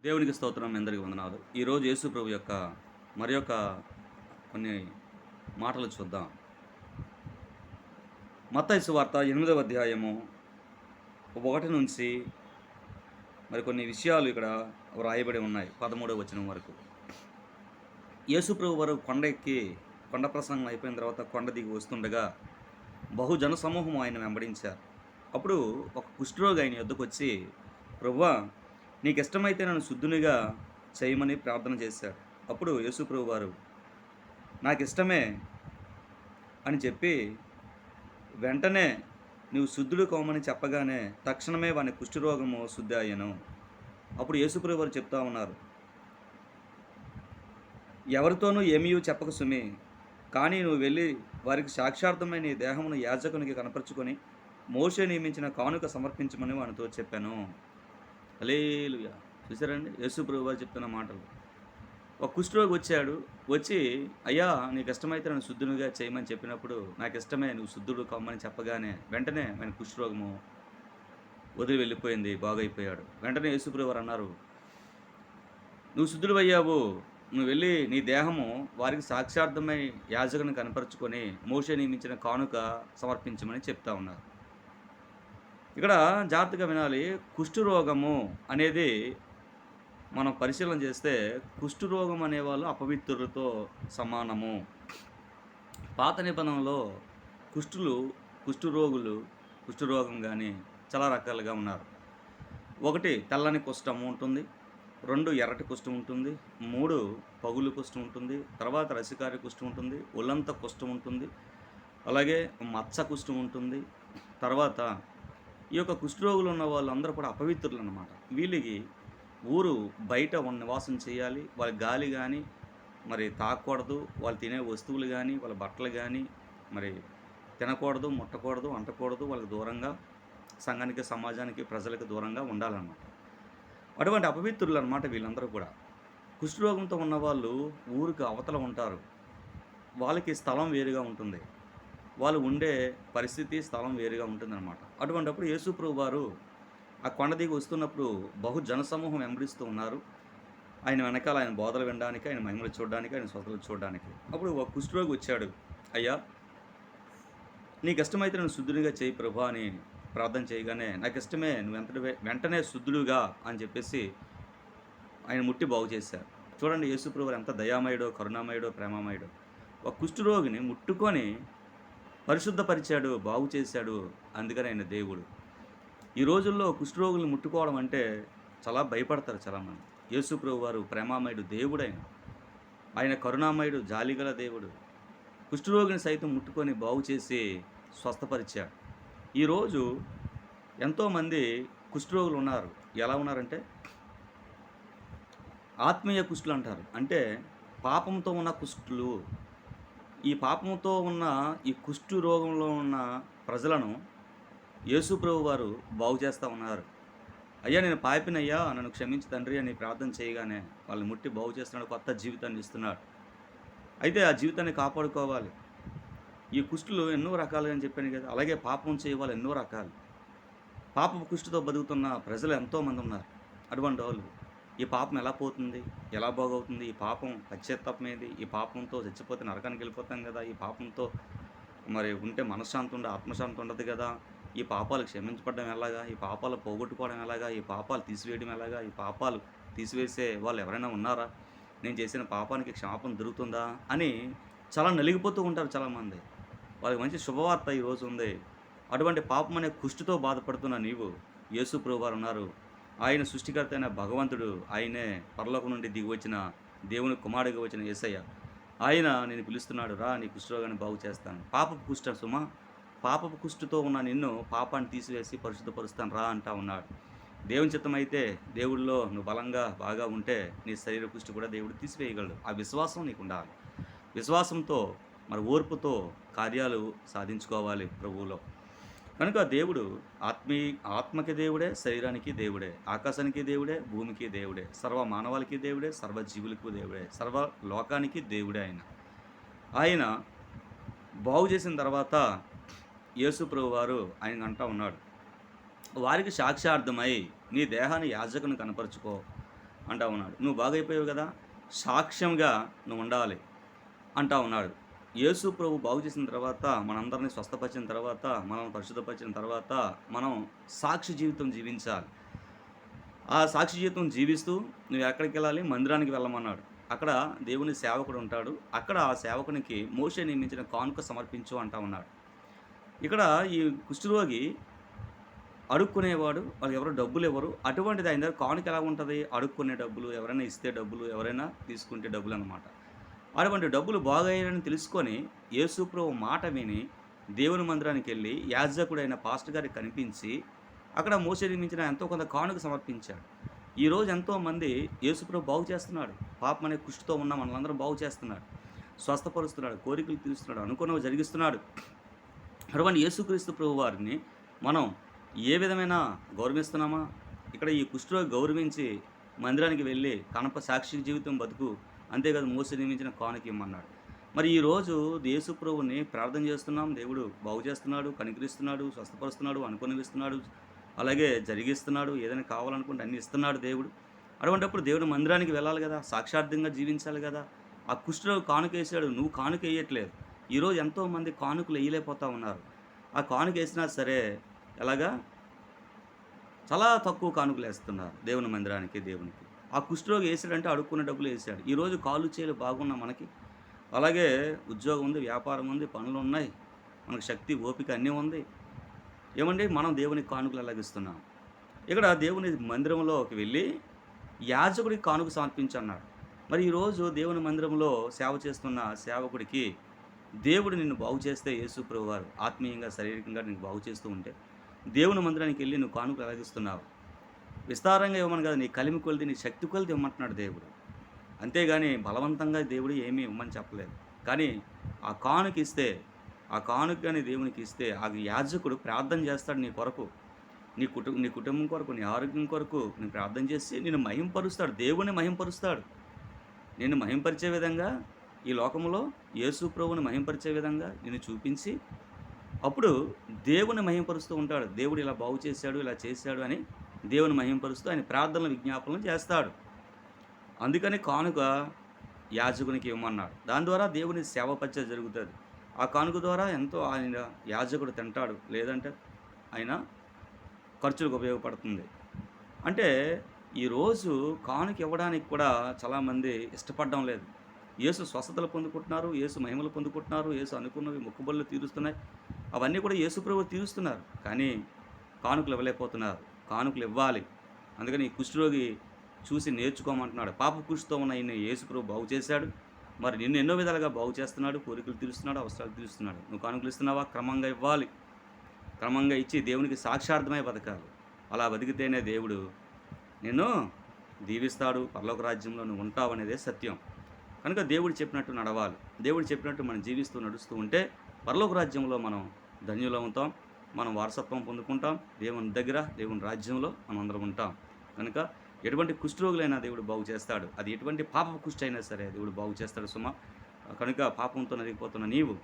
దేవునికి స్తోత్రం, మీ అందరికి వందనాలు. ఈరోజు యేసు ప్రభు యొక్క మరి యొక్క కొన్ని మాటలు చూద్దాం. మత్తయి సువార్త 8వ అధ్యాయము 1 నుంచి మరి కొన్ని విషయాలు ఇక్కడ వ్రాయబడి ఉన్నాయి. 13వ వచనం వరకు. యేసు ప్రభు వారు కొండ ఎక్కి కొండ ప్రసంగం అయిపోయిన తర్వాత కొండ దిగి వస్తుండగా బహుజన సమూహం ఆయన వెంబడించారు. అప్పుడు ఒక కుష్ఠరోగి ఆయన యొద్దకొచ్చి, ప్రభువా, నీకిష్టమైతే నన్ను శుద్ధునిగా చేయమని ప్రార్థన చేశాడు. అప్పుడు యేసు ప్రభు వారు, నాకిష్టమే అని చెప్పి వెంటనే నీవు శుద్ధుడు కమ్మని చెప్పగానే తక్షణమే వాని కుష్ఠరోగము శుద్ధి అయ్యెను. అప్పుడు యేసు ప్రభు వారు చెప్తా ఉన్నారు, ఎవరితోనూ ఏమీ చెప్పక సుమి, కానీ నువ్వు వెళ్ళి వారికి సాక్షార్థమై నీ దేహమును యాజకునికి కనపరుచుకొని మోషే నియమించిన కానుక సమర్పించమని వానితో చెప్పాను. హల్లెలూయా. చూసారండి యేసు ప్రభు వారు చెప్తున్న మాటలు. ఒక కుష్ఠరోగి వచ్చి, అయ్యా, నీకు ఇష్టమైతే నన్ను శుద్ధునిగా చేయమని చెప్పినప్పుడు, నాకు ఇష్టమే, నువ్వు శుద్ధుడు కమ్మని చెప్పగానే వెంటనే ఆయన కుష్ఠరోగము వదిలి వెళ్ళిపోయింది, బాగైపోయాడు. వెంటనే యేసు ప్రభు వారు అన్నారు, నువ్వు శుద్ధుడివయ్యావు, నువ్వు వెళ్ళి నీ దేహము వారికి సాక్షార్థమై యాజకుని కనపరుచుకొని మోషే నియమించిన కానుక సమర్పించమని చెప్తా ఉన్నారు. ఇక్కడ జాగ్రత్తగా వినాలి. కుష్ఠరోగము అనేది మనం పరిశీలన చేస్తే, కుష్ఠరోగం అనేవాళ్ళు అపవిత్రులతో సమానము. పాత నిబంధనలో కుష్ఠరోగులు కుష్ఠరోగం కానీ చాలా రకాలుగా ఉన్నారు. 1 తెల్లని కుష్ఠం ఉంటుంది, 2 ఎర్రటి కుష్ఠం ఉంటుంది, 3 పగులు కుష్ఠం ఉంటుంది, తర్వాత రసికారి కుష్ఠం ఉంటుంది, ఒళ్ళంత కుష్ఠం ఉంటుంది, అలాగే మచ్చ కుష్ఠం ఉంటుంది. తర్వాత ఈ యొక్క కుష్ఠరోగులు ఉన్న వాళ్ళందరూ కూడా అపవిత్రులు అన్నమాట. వీళ్ళకి ఊరు బయట నివాసం చేయాలి. వాళ్ళ గాలి కానీ మరి తాకూడదు, వాళ్ళు తినే వస్తువులు కానీ వాళ్ళ బట్టలు కానీ మరి తినకూడదు, ముట్టకూడదు, అంటకూడదు. వాళ్ళకి దూరంగా సంఘానికి, సమాజానికి, ప్రజలకు దూరంగా ఉండాలన్నమాట. అటువంటి అపవిత్రులు అన్నమాట వీళ్ళందరూ కూడా. కుష్ఠరోగంతో ఉన్నవాళ్ళు ఊరికి అవతల ఉంటారు. వాళ్ళకి స్థలం వేరుగా ఉంటుంది, వాళ్ళు ఉండే పరిస్థితి స్థలం వేరుగా ఉంటుందన్నమాట. అటువంటప్పుడు యేసు ప్రభు వారు ఆ కొండ దిగి వస్తున్నప్పుడు బహుజన సమూహం వెంబడిస్తూ ఉన్నారు. ఆయన వెనకాల ఆయన బోధలు వినడానికి, ఆయన మహిమలు చూడడానికి, ఆయన స్వస్థతలు చూడడానికి. అప్పుడు ఒక కుష్ఠరోగి వచ్చాడు, అయ్యా, నీకు ఇష్టమైతే నన్ను శుద్ధునిగా చేయి ప్రభా అని ప్రార్థన చేయగానే, నాకు ఇష్టమే, నువ్వు వెంటనే శుద్ధుడుగా అని చెప్పేసి ఆయన ముట్టి బాగు చేశారు. చూడండి యేసు ప్రభు ఎంత దయామయుడో, కరుణామయుడో, ప్రేమమయుడో. ఒక కుష్ఠరోగిని ముట్టుకొని పరిశుద్ధపరిచాడు, బాగు చేశాడు. అందుకని ఆయన దేవుడు. ఈ రోజుల్లో కుష్ఠరోగులను ముట్టుకోవడం అంటే చాలా భయపడతారు చాలామంది. యేసు ప్రభు వారు ప్రేమామయుడు దేవుడైన, ఆయన కరుణామయుడు, జాలిగల దేవుడు. కుష్ఠరోగిని సైతం ముట్టుకొని బాగు చేసి స్వస్థపరిచాడు. ఈరోజు ఎంతోమంది కుష్ఠరోగులు ఉన్నారు. ఎలా ఉన్నారంటే ఆత్మీయ కుష్ఠులు అంటారు. అంటే పాపంతో ఉన్న కుష్ఠులు. ఈ పాపంతో ఉన్న ఈ కుష్ఠు రోగంలో ఉన్న ప్రజలను యేసు ప్రభు వారు బాగు చేస్తూ ఉన్నారు. అయ్యా, నేను పాపినయ్యా, నన్ను క్షమించి తండ్రి అని ప్రార్థన చేయగానే వాళ్ళని ముట్టి బాగు చేస్తున్నాడు, కొత్త జీవితాన్ని ఇస్తున్నాడు. అయితే ఆ జీవితాన్ని కాపాడుకోవాలి. ఈ కుష్ఠులు ఎన్నో రకాలుగా అని చెప్పాను కదా, అలాగే పాపం చేయవాలి ఎన్నో రకాలు. పాపపు కుష్ఠుతో బతుకుతున్న ప్రజలు ఎంతోమంది ఉన్నారు. అటువంటి వాళ్ళు ఈ పాపం ఎలా పోతుంది, ఎలా బాగవుతుంది, ఈ పాపం పశ్చాత్తాపం ఏది, ఈ పాపంతో చచ్చిపోతే నరకానికి వెళ్ళిపోతాం కదా, ఈ పాపంతో మరి ఉంటే మనశ్శాంతి ఉండదు, ఆత్మశాంతి ఉండదు కదా, ఈ పాపాలు క్షమించబడడం ఎలాగా, ఈ పాపాలు పోగొట్టుకోవడం ఎలాగా, ఈ పాపాలు తీసివేయడం ఎలాగా, ఈ పాపాలు తీసివేసే వాళ్ళు ఎవరైనా ఉన్నారా, నేను చేసిన పాపానికి క్షమాపణ దొరుకుతుందా అని చాలా నలిగిపోతూ ఉంటారు చాలామంది. వాళ్ళకి మంచి శుభవార్త ఈరోజు ఉంది. అటువంటి పాపం అనే కుష్ఠుతో బాధపడుతున్న నీవు, యేసు ప్రభువారు ఉన్నారు. ఆయన సృష్టికర్త అయిన భగవంతుడు, ఆయనే పరలోకం నుండి దిగి వచ్చిన దేవుని కుమారుడిగా వచ్చిన యేసయ్య. ఆయన నేను పిలుస్తున్నాడు, రా, నీ కుష్ఠరోగాన్ని బాగు చేస్తాను. పాపపు కుష్ఠ సుమా, పాపపు కుష్ఠుతో ఉన్న నిన్ను పాపాన్ని తీసివేసి పరిశుద్ధపరుస్తాను రా అంటా ఉన్నాడు. దేవుని చిత్తమైతే, దేవుడిలో నువ్వు బలంగా బాగా ఉంటే నీ శరీర కుష్ఠు కూడా దేవుడు తీసివేయగలడు. ఆ విశ్వాసం నీకు ఉండాలి. విశ్వాసంతో మరి ఓర్పుతో కార్యాలు సాధించుకోవాలి ప్రభువులో. కనుక దేవుడు ఆత్మకి దేవుడే, శరీరానికి దేవుడే, ఆకాశానికి దేవుడే, భూమికి దేవుడే, సర్వ మానవాళికి దేవుడే, సర్వ జీవులకు దేవుడే, సర్వ లోకానికి దేవుడే. ఆయన బాగు చేసిన తర్వాత యేసు ప్రభు వారు ఆయన అంటా ఉన్నాడు, వారికి సాక్ష్యార్థమై నీ దేహాన్ని యాజకుని కనపరుచుకో, అంటా ఉన్నాడు. నువ్వు బాగైపోయావు కదా! సాక్ష్యంగా నువ్వు ఉండాలి అంటా ఉన్నాడు. యేసు ప్రభు బాగు చేసిన తర్వాత, మనందరిని స్వస్థపరిచిన తర్వాత, మనల్ని పరిశుద్ధపరిచిన తర్వాత, మనం సాక్షి జీవితం జీవించాలి. ఆ సాక్షి జీవితం జీవిస్తూ నువ్వెక్కడికెళ్ళాలి? మందిరానికి వెళ్ళమన్నాడు. అక్కడ దేవుని సేవకుడు ఉంటాడు. అక్కడ ఆ సేవకునికి మోషే నియమించిన కానుక సమర్పించు అంటా ఉన్నాడు. ఇక్కడ ఈ కుష్ఠరోగి అడుక్కునేవాడు. వాళ్ళెవరు డబ్బులివ్వరు. అటువంటిది ఆయన దగ్గర కానుక ఎలా ఉంటది? అడుక్కునే డబ్బులు, ఎవరైనా ఇస్తే డబ్బులు, ఎవరైనా తీసుకుంటే డబ్బులనమాట. అటువంటి డబ్బులు బాగయ్యాయని తెలుసుకొని యేసుప్రభు మాట విని దేవుని మందిరానికెళ్ళి యాజకుడైన పాస్టర్ గారికి కనిపించి అక్కడ మోసే నియమించిన ఎంతో కొంత కానుక సమర్పించాడు. ఈరోజు ఎంతోమంది యేసుప్రభు బాగు చేస్తున్నాడు. పాపం అనే కుష్టుతో ఉన్న మనలందరం బాగు చేస్తున్నాడు. స్వస్థపరుస్తున్నాడు, కోరికలు తీరుస్తున్నాడు, అనుకున్నవి జరిగిస్తున్నాడు. అటువంటి యేసుక్రీస్తు ప్రభు వారిని మనం ఏ విధమైన గౌరవిస్తున్నామా? ఇక్కడ ఈ కుష్ఠరోగి గౌరవించి మందిరానికి వెళ్ళి కనప సాక్షి జీవితం బతుకు, అంతేకాదు మోసే నియమించిన కానుక ఇమ్మన్నాడు. మరి ఈరోజు యేసు ప్రభువుని ప్రార్థన చేస్తున్నాం. దేవుడు బాగు చేస్తున్నాడు, కనికరిస్తున్నాడు, స్వస్థపరుస్తున్నాడు, అనుకున్నవి ఇస్తున్నాడు, అలాగే జరిగిస్తున్నాడు. ఏదైనా కావాలనుకుంటే అన్నీ ఇస్తున్నాడు దేవుడు. అటువంటప్పుడు దేవుని మందిరానికి వెళ్ళాలి కదా! సాక్షార్థంగా జీవించాలి కదా! ఆ కుష్ఠరోగి కానుకేసాడు. నువ్వు కానుకెయ్యట్లేదు. ఈరోజు ఎంతోమంది కానుకలు ఎయ్యలేకపోతా ఉన్నారు. ఆ కానుకేసినా సరే ఎలాగా? చాలా తక్కువ కానుకలేస్తున్నారు దేవుని మందిరానికి, దేవునికి. ఆ కుష్ఠరోగి ఏసాడంటే అడుక్కున్న డబ్బులు ఏసాడు. ఈరోజు కాళ్ళు చేతులు బాగున్న మనకి, అలాగే ఉద్యోగం ఉంది, వ్యాపారం ఉంది, పనులున్నాయి, మనకు శక్తి, ఓపిక అన్నీ ఉంది. ఏమండి మనం దేవునికి కానుకలు ఎలాగిస్తున్నాం? ఇక్కడ దేవుని మందిరంలోకి వెళ్ళి యాజకుడికి కానుక సమర్పించన్నాడు. మరి ఈరోజు దేవుని మందిరంలో సేవ చేస్తున్న సేవకుడికి దేవుడు నిన్ను బాగు చేస్తే యేసు ప్రభువారు ఆత్మీయంగా, శారీరకంగా నిన్ను బాగు చేస్తూ ఉంటే దేవుని మందిరానికి వెళ్ళి నువ్వు కానుకలు ఎలాగిస్తున్నావు? విస్తారంగా ఇవ్వమని కాదు, నీ కలిమి కొలిది, నీ శక్తి కొలిది ఇవ్వమంటున్నాడు దేవుడు. అంతేగాని బలవంతంగా దేవుడు ఏమీ ఇవ్వమని చెప్పలేదు. కానీ ఆ కానుక ఇస్తే, ఆ కానుక గాని దేవునికి ఇస్తే, ఆ యాజకుడు ప్రార్థన చేస్తాడు నీ కొరకు. నీ కుటుంబం కొరకు, నీ ఆరోగ్యం కొరకు నేను ప్రార్థన చేసి నిన్ను మహింపరుస్తాడు. దేవుడిని మహింపరుస్తాడు. నిన్ను మహింపరిచే విధంగా ఈ లోకంలో యేసు ప్రభువుని మహింపరిచే విధంగా నిన్ను చూపించి, అప్పుడు దేవుని మహింపరుస్తూ ఉంటాడు. దేవుడు ఇలా బాగు చేశాడు, ఇలా చేశాడు అని దేవుని మహింపరుస్తూ ఆయన ప్రార్థనలు, విజ్ఞాపనలు చేస్తాడు. అందుకని కానుక యాజకునికి ఇవ్వమన్నాడు. దాని ద్వారా దేవుని సేవ పరిచయం జరుగుతుంది. ఆ కానుక ద్వారా ఎంతో ఆయన యాజకుడు తింటాడు, లేదంటే ఆయన ఖర్చులకు ఉపయోగపడుతుంది. అంటే ఈరోజు కానుక ఇవ్వడానికి కూడా చాలామంది ఇష్టపడడం లేదు. యేసు స్వస్థతలు పొందుకుంటున్నారు, యేసు మహిమలు పొందుకుంటున్నారు, యేసు అనుకున్నవి మొక్కుబడులు తీరుస్తున్నాయి. అవన్నీ కూడా యేసు ప్రభువు తీరుస్తున్నారు. కానీ కానుకలు ఇవ్వలేకపోతున్నారు. కానుకలు ఇవ్వాలి. అందుకని ఈ కుష్ఠరోగి చూసి నేర్చుకోమంటున్నాడు. పాప కుష్ఠతో ఉన్న ఈయన్ని యేసు ప్రభు బాగు చేశాడు. మరి నిన్ను ఎన్నో విధాలుగా బాగు చేస్తున్నాడు, కోరికలు తీరుస్తున్నాడు, అవసరాలు తీరుస్తున్నాడు. నువ్వు కానుకలు ఇస్తున్నావా? క్రమంగా ఇవ్వాలి. క్రమంగా ఇచ్చి దేవునికి సాక్షార్థమై బతకాలి. అలా బతికితేనే దేవుడు నిన్ను దీవిస్తాడు. పరలోక రాజ్యంలో నువ్వు ఉంటావనేదే సత్యం. కనుక దేవుడు చెప్పినట్టు నడవాలి. దేవుడు చెప్పినట్టు మనం జీవిస్తూ నడుస్తూ ఉంటే పరలోక రాజ్యంలో మనం ధన్యులం అవుతాం. మనం వారసత్వం పొందుకుంటాం. దేవుని దగ్గర, దేవుని రాజ్యంలో మనం అందరం ఉంటాం. కనుక ఎటువంటి కుష్ఠరోగులైనా దేవుడు బాగు చేస్తాడు. అది ఎటువంటి పాప కుష్ఠ అయినా సరే దేవుడు బాగు చేస్తాడు సుమా. కనుక పాపంతో నలిగిపోతున్న నీవు,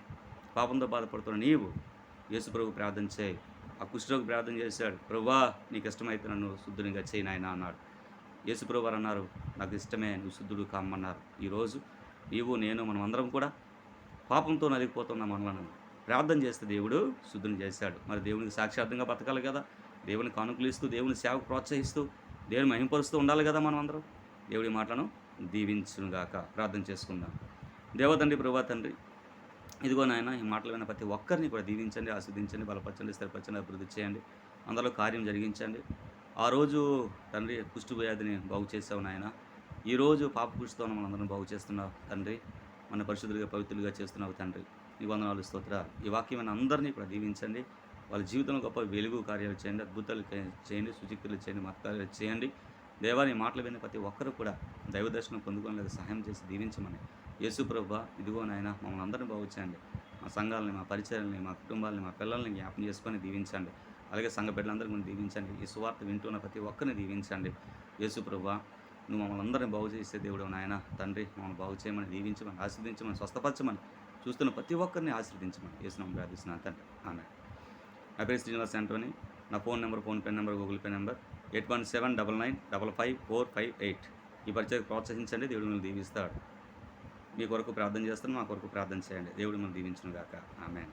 పాపంతో బాధపడుతున్న నీవు యేసు ప్రభు ప్రార్థన చేయి. ఆ కుష్ఠరోగి ప్రార్థన చేశాడు. ప్రభువా నీకు ఇష్టమైతే నన్ను శుద్ధునిగా చేయి నాయనా అన్నాడు. యేసు ప్రభు వారు అన్నారు, నాకు ఇష్టమే, నువ్వు శుద్ధుడు కమ్మన్నారు. ఈరోజు నీవు, నేను, మనం అందరం కూడా పాపంతో నలిగిపోతున్న మనలను ప్రార్థన చేస్తే దేవుడు శుద్ధిని చేశాడు. మరి దేవునికి సాక్షార్థంగా బతకాలి కదా. దేవుని కానుకలు ఇస్తూ, దేవుని సేవకు ప్రోత్సహిస్తూ, దేవుని మహింపరుస్తూ ఉండాలి కదా మనం అందరం. దేవుడి మాటలను దీవించునుగాక. ప్రార్థన చేసుకుందాం. దేవతండ్రి, ప్రభువా తండ్రి, ఇదిగో నాయన ఈ మాటలు విన్న ప్రతి ఒక్కరిని కూడా దీవించండి, ఆస్వాదించండి, బలపరచండి, స్థిరపరచండి, అభివృద్ధి చేయండి. అందులో కార్యం జరిగించండి. ఆ రోజు తండ్రి కుష్టు వ్యాధిని బాగు చేసావు నాయన. ఈరోజు పాప కుష్టితో మనందరం బాగు చేస్తున్నావు తండ్రి. మన పరిశుద్ధులుగా, పవిత్రులుగా చేస్తున్నావు తండ్రి. నీ వందనాలు, స్తోత్రాలు. ఈ వాక్యమైన అందరినీ కూడా దీవించండి. వాళ్ళ జీవితంలో గొప్ప వెలుగు కార్యాలు చేయండి, అద్భుతాలు చేయండి, సూచికలు చేయండి, మతకార్యాలు చేయండి. దేవాని మాటలు విన్న ప్రతి ఒక్కరు కూడా దైవ దర్శనం పొందుకోలేదు సహాయం చేసి దీవించమని యేసు ప్రభువా ఇదిగో నాయన మమ్మల్ని అందరినీ బాగు చేయండి. మా సంఘాలని, మా పరిచయాలని, మా కుటుంబాలని, మా పిల్లల్ని జ్ఞాపకం చేసుకొని దీవించండి. అలాగే సంఘ బిడ్డలందరినీ కూడా దీవించండి. ఈ సువార్త వింటున్న ప్రతి ఒక్కరిని దీవించండి. యేసు ప్రభువా నువ్వు మమ్మల్ని అందరినీ బాగు చేసే దేవుడు నాయన తండ్రి. మమ్మల్ని బాగు చేయమని, దీవించమని, ఆశీర్వదించమని, స్వస్థపరచమని, చూస్తున్న ప్రతి ఒక్కరిని ఆశీర్వదించమని యేసునామములో ప్రార్థిస్తున్నాను తండ్రి. ఆమేన్. నా పేరు శ్రీనివాస్ యాంటోనీ. నా phone number, PhonePe number, Google pay number 8179955458. ఈ పరిచర్యకు ప్రోత్సహించండి. దేవుడు మిమ్మల్ని దీవిస్తాడు. మీ కొరకు ప్రార్థన చేస్తాను. మా కొరకు ప్రార్థన చేయండి. దేవుడు మిమ్మల్ని దీవించును గాక. ఆమేన్.